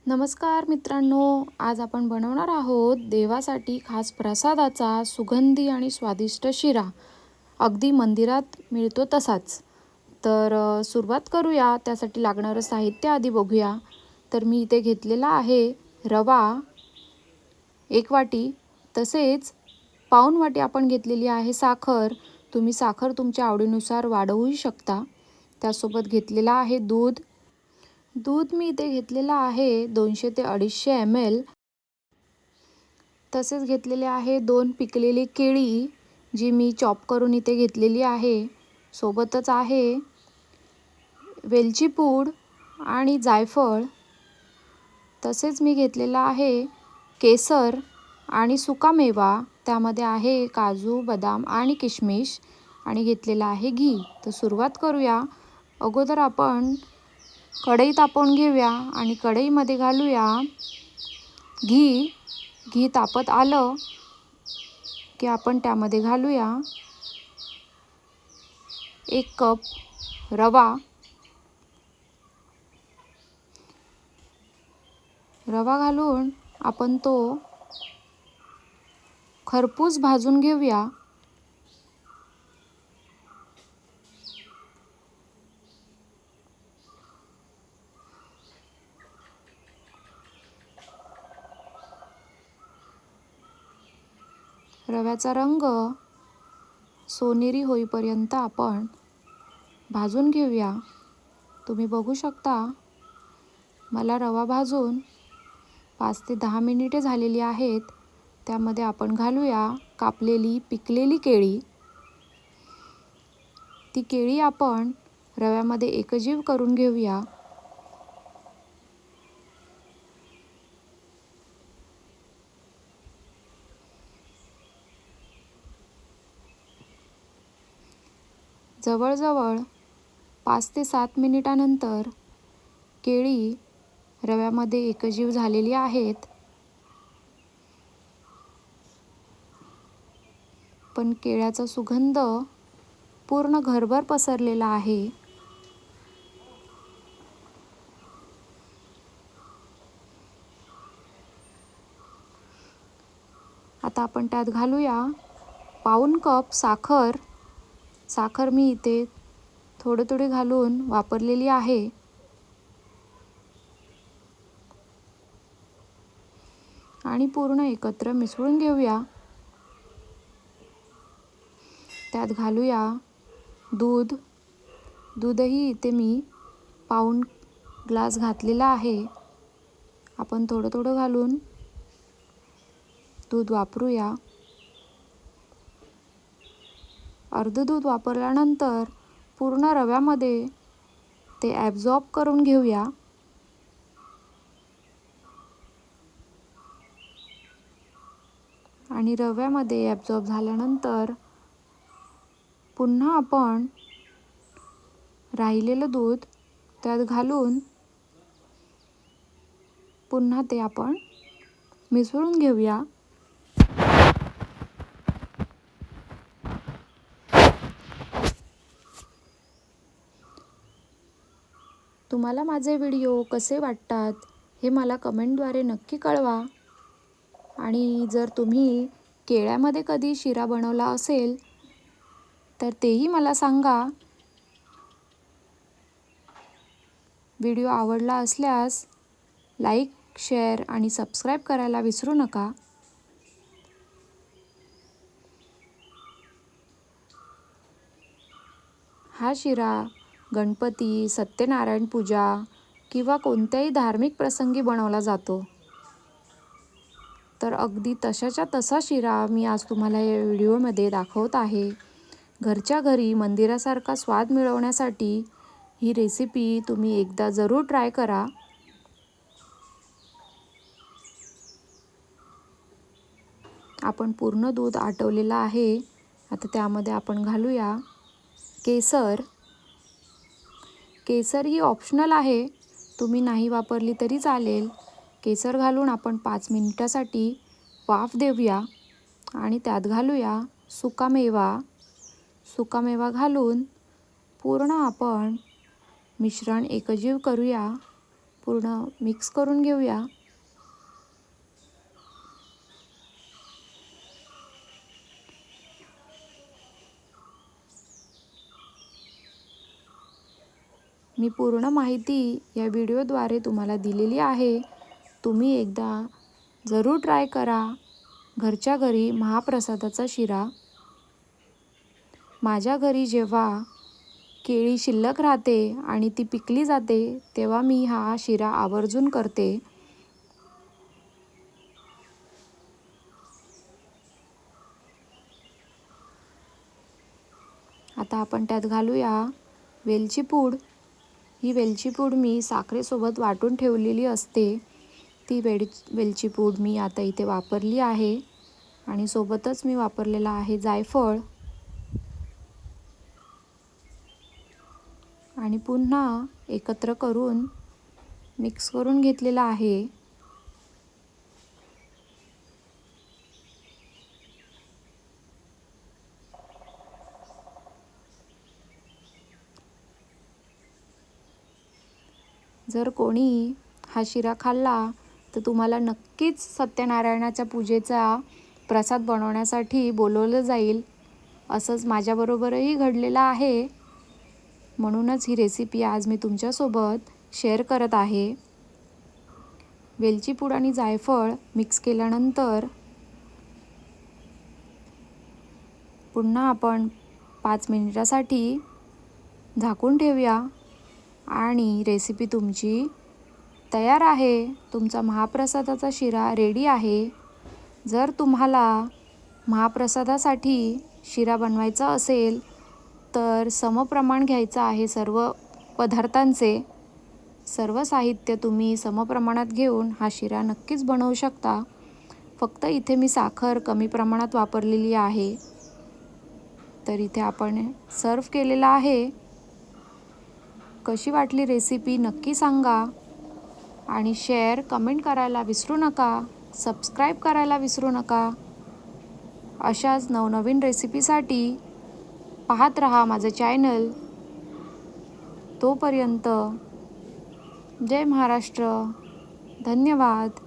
नमस्कार मित्रांनो, आज आपण बनवणार आहोत देवासाठी खास प्रसादाचा सुगंधी आणि स्वादिष्ट शिरा. अगदी मंदिरात मिळतो तसाच. तर सुरुवात करूया. त्यासाठी लागणारं साहित्य आधी बघूया. तर मी इथे घेतलेला आहे रवा 1 वाटी, तसेच पाऊण वाटी आपण घेतलेली आहे साखर. तुम्ही साखर तुमच्या आवडीनुसार वाढवूही शकता. त्यासोबत घेतलेला आहे दूध. दूध मी इथे घेतलेलं आहे 200 ते 250 ml. तसेच घेतलेले आहे 2 पिकलेली केळी, जी मी चॉप करून इथे घेतलेली आहे. सोबतच आहे वेलची पूड आणि जायफळ. तसेच मी घेतलेला आहे केसर आणि सुकामेवा. त्यामध्ये आहे काजू, बदाम आणि किशमिश, आणि घेतलेला आहे घी. तर सुरुवात करूया. अगोदर आपण कढई तापवून घेऊया आणि कढईमध्ये घालूया घी. घी तापत आलं की आपण त्यामध्ये घालूया 1 कप रवा. रवा घालून आपण तो खरपूस भाजून घेऊया. रव्याचा रंग सोनेरी होईपर्यंत आपण भाजून घेऊया. तुम्ही बघू शकता, मला रवा भाजून 5 ते 10 मिनिटे झालेली आहेत. त्यामध्ये आपण घालूया कापलेली पिकलेली केळी. ती केळी आपण रव्यामध्ये एकजीव करून घेऊया. जवळजवळ 5 ते 7 मिनिटानंतर केळी रव्यामध्ये एकजीव झालेली आहेत. पण केळ्याचा सुगंध पूर्ण घरभर पसरलेला आहे. आता आपण त्यात घालूया पाऊण कप साखर. साखर मी इथे थोडी घालून वापरलेली आहे. आणि पूर्ण एकत्र मिसळून घेऊया. त्यात घालूया दूध. दूधही इथे मी पाऊण ग्लास घातलेला आहे. आपण थोडं घालून दूध वापरूया. अर्ध दूध वापरल्यानंतर पूर्ण रव्यामध्ये ते ॲब्झॉर्ब करून घेऊया. आणि रव्यामध्ये ॲब्झॉर्ब झाल्यानंतर पुन्हा आपण राहिलेलं दूध त्यात घालून पुन्हा ते आपण मिसळून घेऊया. तुम्हाला माझे व्हिडिओ कसे वाटतात हे मला कमेंटद्वारे नक्की कळवा. आणि जर तुम्ही केळ्यामध्ये कधी शिरा बनवला असेल तर तेही मला सांगा. व्हिडिओ आवडला असल्यास लाईक, शेअर आणि सबस्क्राईब करायला विसरू नका. हा शिरा गणपती, सत्यनारायण पूजा किंवा कोणत्याही धार्मिक प्रसंगी बनवला जातो. तर अगदी तशाच्या तसा शिरा मी आज तुम्हाला या व्हिडिओमध्ये दाखवत आहे. घरच्या घरी मंदिरासारखा स्वाद मिळवण्यासाठी ही रेसिपी तुम्ही एकदा जरूर ट्राय करा. आपण पूर्ण दूध आटवलेलं आहे. आता त्यामध्ये आपण घालूया केसर. केसर ही ऑप्शनल आहे, तुम्ही नाही वापरली तरी चालेल. केसर घालून आपण 5 मिनिटासाठी वाफ देऊया. आणि त्यात घालूया सुकामेवा. सुकामेवा घालून पूर्ण आपण मिश्रण एकजीव करूया. पूर्ण मिक्स करून घेऊया. मी पूर्ण माहिती या व्हिडिओद्वारे तुम्हाला दिलेली आहे. तुम्ही एकदा जरूर ट्राय करा घरच्या घरी महाप्रसादाचा शिरा. माझ्या घरी जेव्हा केळी शिल्लक राहते आणि ती पिकली जाते तेव्हा मी हा शिरा आवर्जून करते. आता आपण त्यात घालूया वेलची पूड. ही वेलची पूड मी साखरेसोबत वाटून ठेवलेली असते. ती वेलची पूड मी आता इथे वापरली आहे आणि सोबतच मी वापरलेला आहे जायफळ. आणि पुन्हा एकत्र करून मिक्स करून घेतलेला आहे. जर कोणी हा शिरा खाल्ला तर तुम्हाला नक्कीच सत्यनारायणाच्या पूजेचा प्रसाद बनवण्यासाठी बोलवलं जाईल. असंच माझ्याबरोबरही घडलेलं आहे. म्हणूनच ही रेसिपी आज मी तुमच्यासोबत शेअर करत आहे. वेलची पूड आणि जायफळ मिक्स केल्यानंतर पुन्हा आपण 5 मिनिटासाठी झाकून ठेवूया आणि रेसिपी तुमची तयार आहे. तुमचा महाप्रसादाचा शिरा रेडी आहे. जर तुम्हाला महाप्रसादासाठी शिरा बनवायचा असेल तर समप्रमाण घ्यायचं आहे सर्व पदार्थांचे. सर्व साहित्य तुम्ही समप्रमाणात घेऊन हा शिरा नक्कीच बनवू शकता. फक्त इथे मी साखर कमी प्रमाणात वापरलेली आहे. तर इथे आपण सर्व केलेला आहे. कशी वाटली रेसिपी नक्की सांगा आणि शेअर कमेंट करायला विसरू नका. सबस्क्राईब करायला विसरू नका. अशाच नवनवीन रेसिपीसाठी पाहत रहा माझं चॅनल. तोपर्यंत जय महाराष्ट्र. धन्यवाद.